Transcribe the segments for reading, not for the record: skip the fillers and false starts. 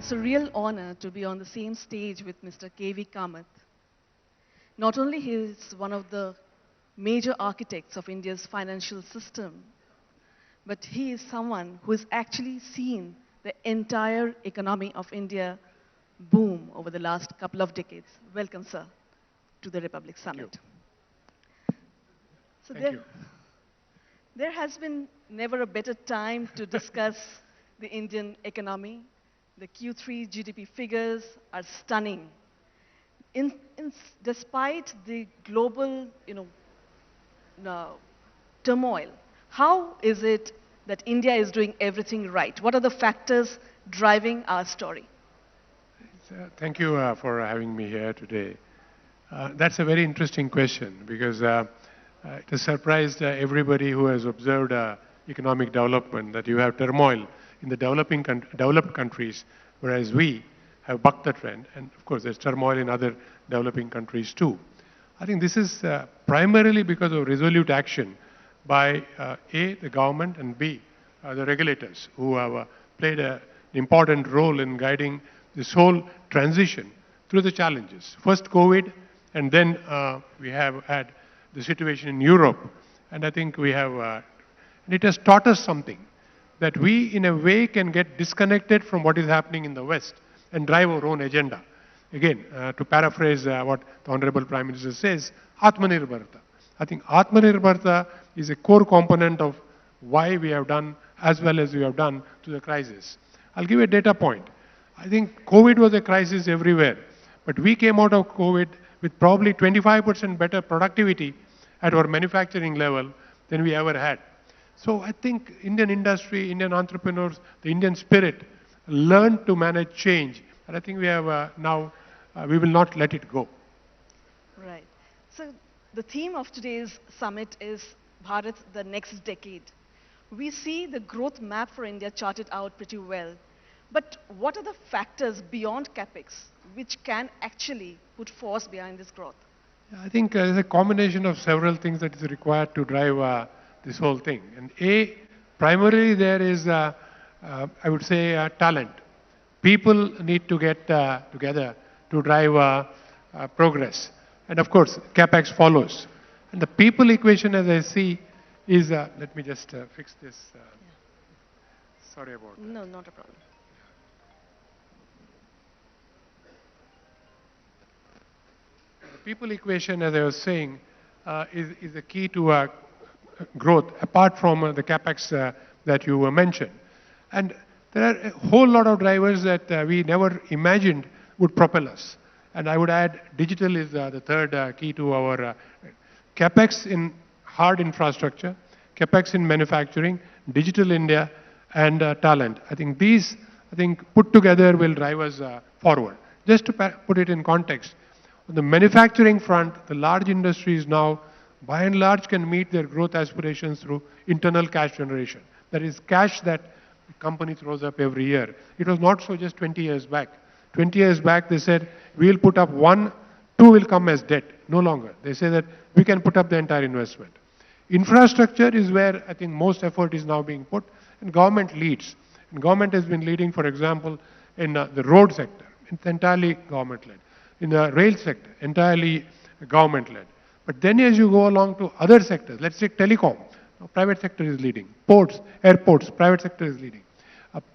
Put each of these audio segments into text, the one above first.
It's a real honor to be on the same stage with Mr. K.V. Kamath. Not only he is one of the major architects of India's financial system, but he is someone who has actually seen the entire economy of India boom over the last couple of decades. Welcome, sir, to the Republic Summit. So Thank you. there has been never a better time to discuss the Indian economy. The Q3 GDP figures are stunning. Despite the global, turmoil, how is it that India is doing everything right? What are the factors driving our story? Thank you for having me here today. That's a very interesting question because it has surprised everybody who has observed economic development that you have turmoil in the developed countries, whereas we have bucked the trend. And of course, there's turmoil in other developing countries too. I think this is primarily because of resolute action by A, the government, and B, the regulators who have played an important role in guiding this whole transition through the challenges. First COVID, and then we have had the situation in Europe. And I think we have, and it has taught us something, that we in a way can get disconnected from what is happening in the West and drive our own agenda. Again, to paraphrase what the Honorable Prime Minister says, Atmanirbharta. I think Atmanirbharta is a core component of why we have done as well as we have done to the crisis. I'll give you a data point. I think COVID was a crisis everywhere, but we came out of COVID with probably 25% better productivity at our manufacturing level than we ever had. So I think Indian industry, Indian entrepreneurs, the Indian spirit learned to manage change. And I think we have we will not let it go. Right. So the theme of today's summit is Bharat, the next decade. We see the growth map for India charted out pretty well. But what are the factors beyond capex which can actually put force behind this growth? I think there's a combination of several things that is required to drive this whole thing. And A, primarily there is, I would say, talent. People need to get together to drive progress. And of course, capex follows. And the people equation, as I see, is, let me just fix this. Sorry about that. No, not a problem. The people equation, as I was saying, is the key to growth, apart from the capex that you mentioned. And there are a whole lot of drivers that we never imagined would propel us. And I would add, digital is the third key to our capex in hard infrastructure, capex in manufacturing, digital India, and talent. I think these, put together will drive us forward. Just to put it in context, on the manufacturing front, the large industries now, by and large, can meet their growth aspirations through internal cash generation. That is cash that the company throws up every year. It was not so just 20 years back. 20 years back, they said, we'll put up one, two will come as debt. No longer. They say that we can put up the entire investment. Infrastructure is where I think most effort is now being put, and government leads. And government has been leading, for example, in the road sector. It's entirely government-led. In the rail sector, entirely government-led. But then as you go along to other sectors, let's take telecom, private sector is leading. Ports, airports, private sector is leading.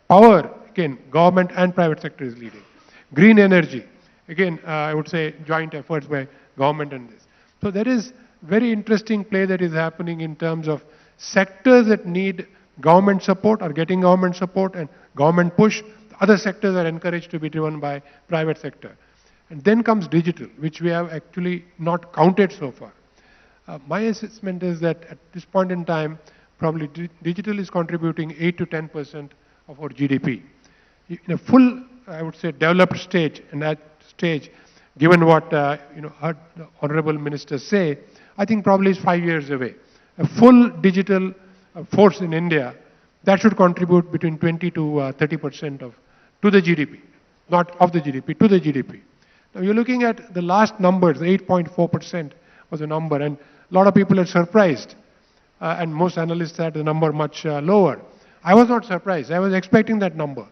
Power, again, government and private sector is leading. Green energy, again, I would say joint efforts by government and this. So there is very interesting play that is happening in terms of sectors that need government support or getting government support and government push. Other sectors are encouraged to be driven by private sector. And then comes digital, which we have actually not counted so far. My assessment is that at this point in time, probably digital is contributing 8 to 10% of our GDP. In a full, I would say, developed stage, and that stage, given what heard the honorable ministers say, I think probably is 5 years away. A full digital force in India, that should contribute between 20 to 30% to the GDP, not of the GDP, to the GDP. Now you're looking at the last numbers, 8.4% was the number, and a lot of people are surprised, and most analysts had the number much lower. I was not surprised. I was expecting that number.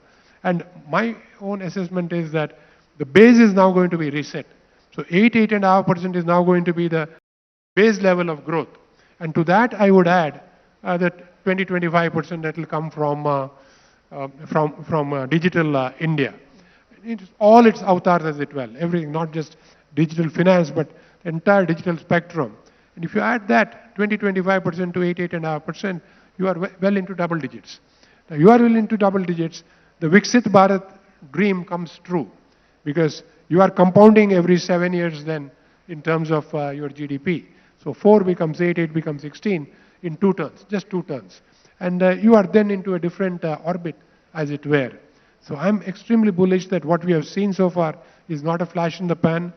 And my own assessment is that the base is now going to be reset. So 8.5% is now going to be the base level of growth. And to that, I would add that 20-25% that will come from digital India. It's all its avatars as it well. Everything, not just digital finance, but the entire digital spectrum. And if you add that 20-25% to 8.5%, you are well into double digits. Now you are well into double digits. The Viksit Bharat dream comes true because you are compounding every 7 years then in terms of your GDP. So 4 becomes 8, 8 becomes 16 in 2 turns, just 2 turns. And you are then into a different orbit, as it were. So I'm extremely bullish that what we have seen so far is not a flash in the pan.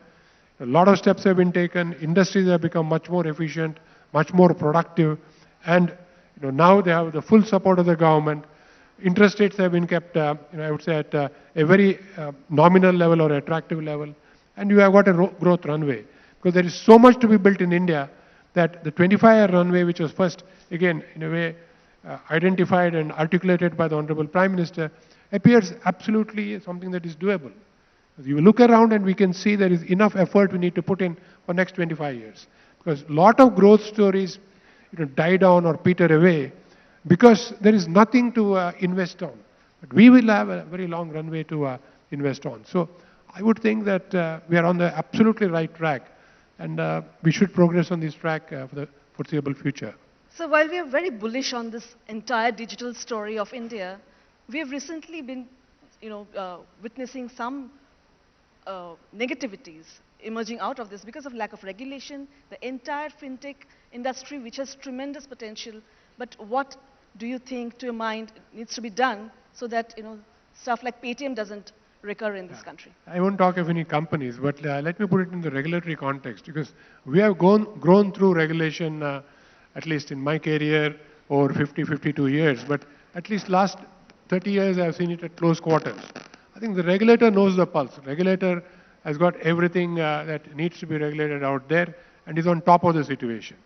A lot of steps have been taken. Industries have become much more efficient, much more productive, and now they have the full support of the government. Interest rates have been kept, I would say, at a very nominal level or attractive level, and you have got a growth runway. Because there is so much to be built in India that the 25-year runway, which was first, again, in a way, identified and articulated by the Honorable Prime Minister, appears absolutely something that is doable. You look around and we can see there is enough effort we need to put in for next 25 years. Because a lot of growth stories die down or peter away because there is nothing to invest on. But we will have a very long runway to invest on. So I would think that we are on the absolutely right track, and we should progress on this track for the foreseeable future. So while we are very bullish on this entire digital story of India, we have recently been witnessing some negativities emerging out of this because of lack of regulation, the entire fintech industry, which has tremendous potential. But what do you think, to your mind, needs to be done so that stuff like Paytm doesn't recur in this country? I won't talk of any companies, but let me put it in the regulatory context, because we have grown through regulation, at least in my career, over 50, 52 years, but at least last 30 years I've seen it at close quarters. I think the regulator knows the pulse. The regulator has got everything that needs to be regulated out there and is on top of the situation.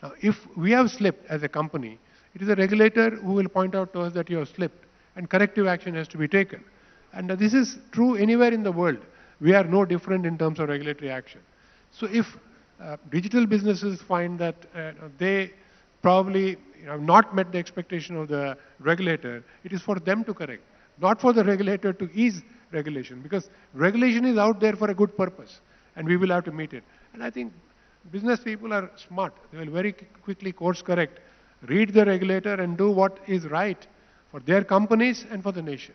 Now, if we have slipped as a company, it is a regulator who will point out to us that you have slipped and corrective action has to be taken. And this is true anywhere in the world. We are no different in terms of regulatory action. So if digital businesses find that they probably have not met the expectation of the regulator, it is for them to correct, not for the regulator to ease regulation, because regulation is out there for a good purpose and we will have to meet it. And I think business people are smart. They will very quickly course correct, read the regulator and do what is right for their companies and for the nation.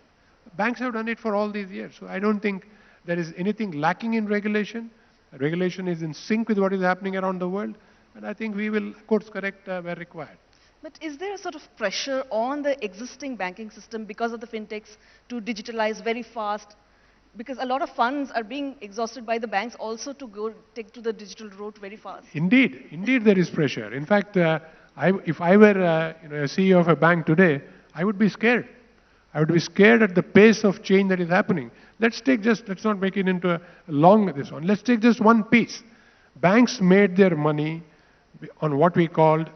Banks have done it for all these years. So I don't think there is anything lacking in regulation. Regulation is in sync with what is happening around the world. And I think we will course correct where required. But is there a sort of pressure on the existing banking system because of the fintechs to digitalize very fast? Because a lot of funds are being exhausted by the banks also to take to the digital route very fast. Indeed there is pressure. In fact, if I were a CEO of a bank today, I would be scared. I would be scared at the pace of change that is happening. Let's not make it into a long this one. Let's take just one piece. Banks made their money on what we called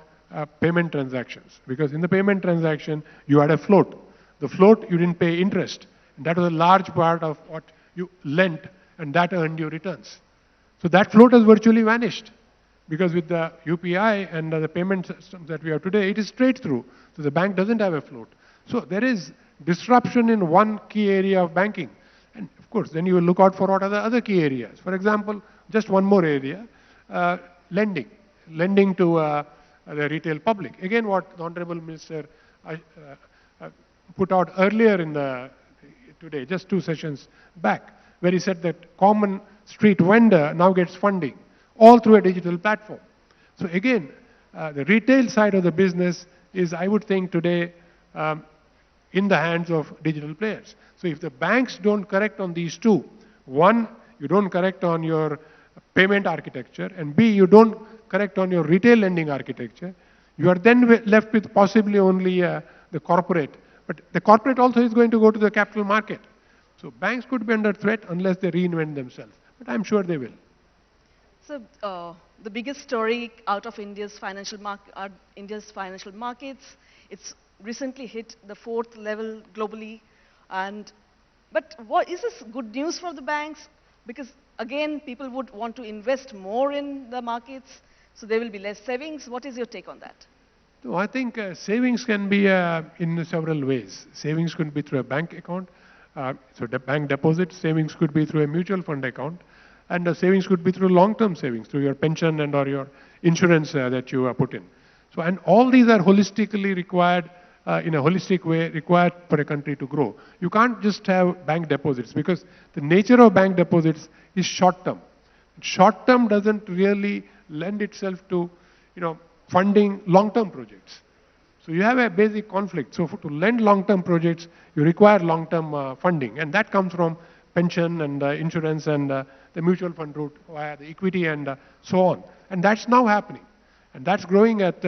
payment transactions. Because in the payment transaction, you had a float. The float, you didn't pay interest. And that was a large part of what you lent, and that earned you returns. So that float has virtually vanished. Because with the UPI and the payment systems that we have today, it is straight through. So the bank doesn't have a float. So there is disruption in one key area of banking. And of course, then you will look out for what are the other key areas. For example, just one more area, lending. Lending to the retail public. Again, what the Honorable Minister put out earlier today, just 2 sessions back, where he said that common street vendor now gets funding, all through a digital platform. So again, the retail side of the business is, I would think, today in the hands of digital players. So if the banks don't correct on these two, one, you don't correct on your payment architecture, and B, you don't correct on your retail lending architecture, you are then left with possibly only the corporate. But the corporate also is going to go to the capital market. So banks could be under threat unless they reinvent themselves. But I'm sure they will. So the biggest story out of India's financial markets, it's recently hit the 4th level globally, and But what is this good news for the banks? Because again, people would want to invest more in the markets, so there will be less savings. What is your take on that? No, I think savings can be in several ways. Savings could be through a bank account. So the bank deposits, savings could be through a mutual fund account. And savings could be through long-term savings, through your pension and or your insurance that you put in. So, and all these are holistically required, in a holistic way, required for a country to grow. You can't just have bank deposits because the nature of bank deposits is short-term. Short-term doesn't really lend itself to, funding long-term projects. So you have a basic conflict. So to lend long-term projects, you require long-term funding, and that comes from pension and insurance and the mutual fund route via the equity and so on. And that's now happening, and that's growing at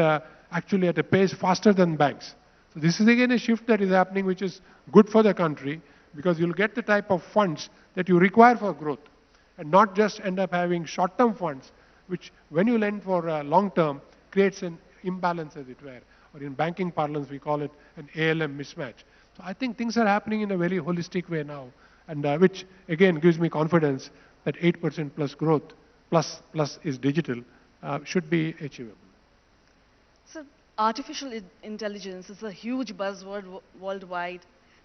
actually at a pace faster than banks. So this is again a shift that is happening, which is good for the country because you'll get the type of funds that you require for growth, and not just end up having short-term funds, which when you lend for long-term creates an imbalance, as it were, or in banking parlance we call it an ALM mismatch. So I think things are happening in a very holistic way now, and which again gives me confidence that 8% plus growth plus is digital should be achievable. So artificial intelligence is a huge buzzword worldwide,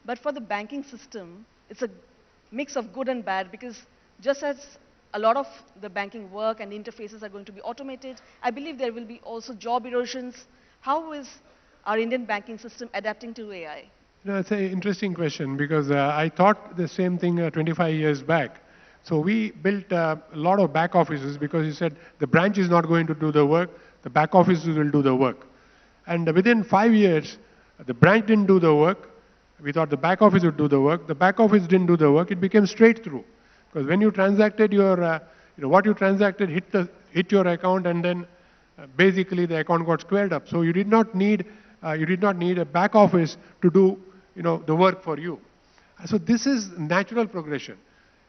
but for the banking system, it's a mix of good and bad because just as a lot of the banking work and interfaces are going to be automated, I believe there will be also job erosions. How is our Indian banking system adapting to AI? It's an interesting question because I thought the same thing 25 years back. So we built a lot of back offices because you said the branch is not going to do the work, the back offices will do the work. And within 5 years, the branch didn't do the work. We thought the back office would do the work. The back office didn't do the work. It became straight through. Because when you transacted your, what you transacted hit your account, and then basically the account got squared up. So you did not need a back office to do the work for you. So this is natural progression.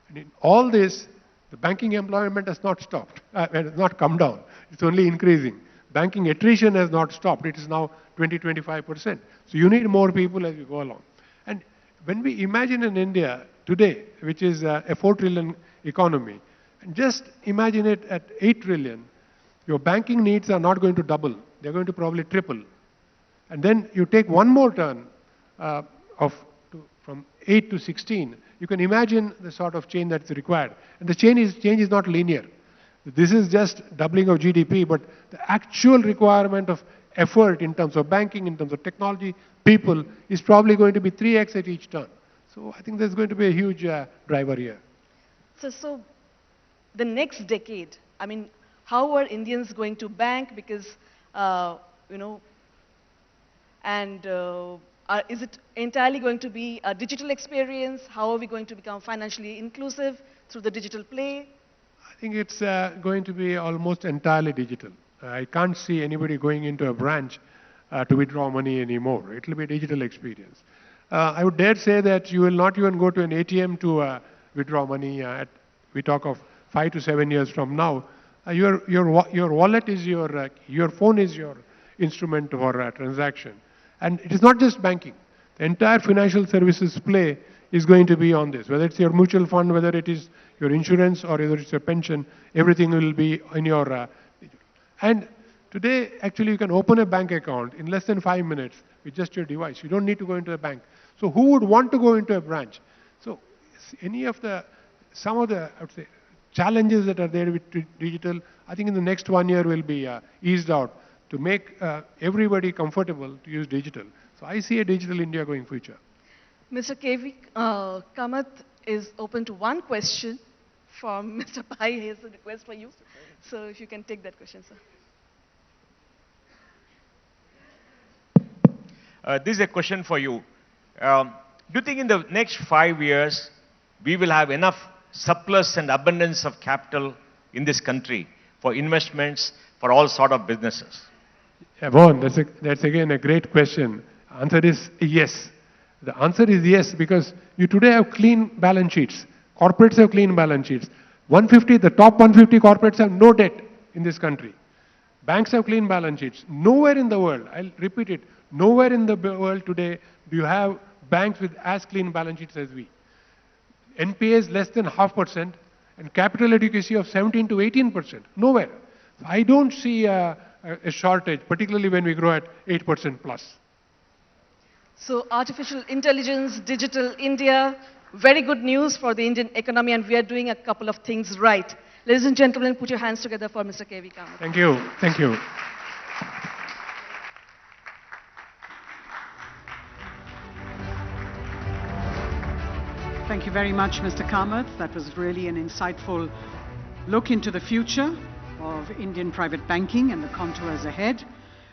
And in all this, the banking employment has not stopped, has not come down. It's only increasing. Banking attrition has not stopped. It is now 20-25%. So you need more people as you go along. And when we imagine in India today, which is a 4 trillion economy, and just imagine it at 8 trillion, your banking needs are not going to double. They're going to probably triple. And then you take one more turn from 8 to 16, you can imagine the sort of change that's required. And the change is not linear. This is just doubling of GDP, but the actual requirement of effort in terms of banking, in terms of technology, people, is probably going to be 3x at each turn. So I think there's going to be a huge driver here. So the next decade, I mean, how are Indians going to bank? Because, is it entirely going to be a digital experience? How are we going to become financially inclusive through the digital play? I think it's going to be almost entirely digital. I can't see anybody going into a branch to withdraw money anymore. It will be a digital experience. I would dare say that you will not even go to an ATM to withdraw money. We talk of 5 to 7 years from now. Your wallet is your phone is your instrument for transaction. And it is not just banking. The entire financial services play is going to be on this. Whether it's your mutual fund, whether it is your insurance, or whether it's your pension, everything will be in your... and today, actually, you can open a bank account in less than 5 minutes with just your device. You don't need to go into a bank. So who would want to go into a branch? So some of the, I would say, challenges that are there with digital, I think in the next 1 year will be eased out to make everybody comfortable to use digital. So I see a digital India going future. Mr. KV Kamath is open to one question from Mr. Pai. He has a request for you. So if you can take that question, sir. This is a question for you. Do you think in the next 5 years, we will have enough surplus and abundance of capital in this country for investments, for all sort of businesses? Yeah, Vaughan, that's again a great question. Answer is yes. The answer is yes because you today have clean balance sheets. Corporates have clean balance sheets. The top 150 corporates have no debt in this country. Banks have clean balance sheets. Nowhere in the world, I'll repeat it, nowhere in the world today do you have banks with as clean balance sheets as we. NPAs less than 0.5%, and capital adequacy of 17 to 18%. Nowhere. I don't see a shortage, particularly when we grow at 8% plus. So artificial intelligence, digital India, very good news for the Indian economy, and we are doing a couple of things right. Ladies and gentlemen, put your hands together for Mr. K.V. Kamath. Thank you. Thank you. Thank you very much, Mr. Kamath. That was really an insightful look into the future of Indian private banking and the contours ahead.